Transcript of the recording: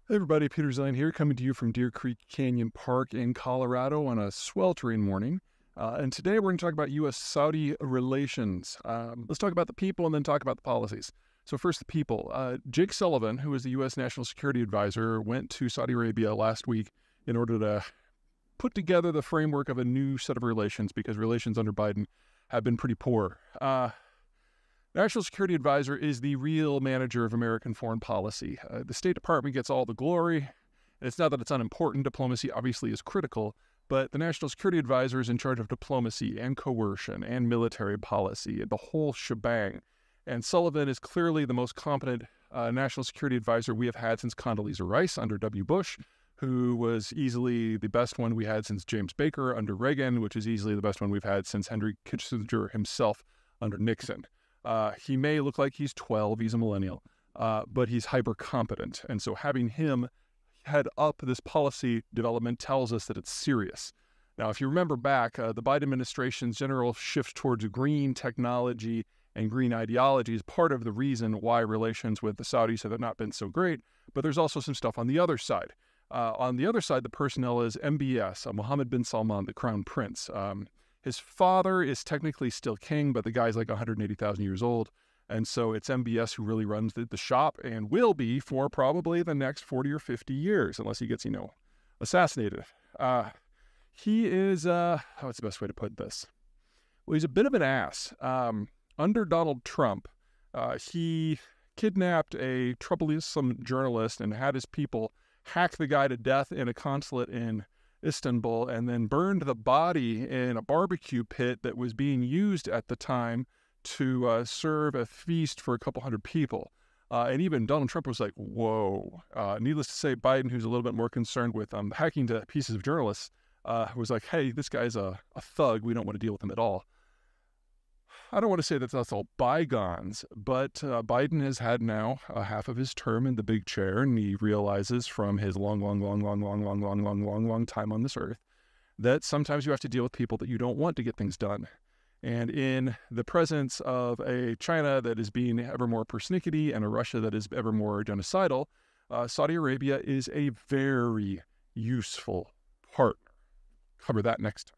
Hey everybody, Peter Zeihan here, coming to you from Deer Creek Canyon Park in Colorado on a sweltering morning. And today we're going to talk about U.S.-Saudi relations. Let's talk about the people and then talk about the policies. So first, the people. Jake Sullivan, who is the U.S. National Security Advisor, went to Saudi Arabia last week in order to put together the framework of a new set of relations because relations under Biden have been pretty poor. National Security Advisor is the real manager of American foreign policy. The State Department gets all the glory. And it's not that it's unimportant. Diplomacy obviously is critical, but the National Security Advisor is in charge of diplomacy and coercion and military policy and the whole shebang. And Sullivan is clearly the most competent National Security Advisor we have had since Condoleezza Rice under W. Bush, who was easily the best one we had since James Baker under Reagan, which is easily the best one we've had since Henry Kissinger himself under Nixon. He may look like he's 12, he's a millennial, but he's hyper competent. And so having him head up this policy development tells us that it's serious. Now, if you remember back, the Biden administration's general shift towards green technology and green ideology is part of the reason why relations with the Saudis have not been so great, but there's also some stuff on the other side. On the other side, the personnel is MBS, Mohammed bin Salman, the crown prince. His father is technically still king, but the guy's like 180,000 years old. And so it's MBS who really runs the shop and will be for probably the next 40 or 50 years, unless he gets, assassinated. He is, what's the best way to put this? Well, he's a bit of an ass. Under Donald Trump, he kidnapped a troublesome journalist and had his people hack the guy to death in a consulate in Istanbul, and then burned the body in a barbecue pit that was being used at the time to serve a feast for a couple hundred people. And even Donald Trump was like, whoa. Needless to say, Biden, who's a little bit more concerned with hacking to pieces of journalists, was like, hey, this guy's a thug. We don't want to deal with him at all. I don't want to say that that's all bygones, but Biden has had now half of his term in the big chair, and he realizes from his long time on this earth that sometimes you have to deal with people that you don't want to get things done. And in the presence of a China that is being ever more persnickety and a Russia that is ever more genocidal, Saudi Arabia is a very useful partner. Cover that next time.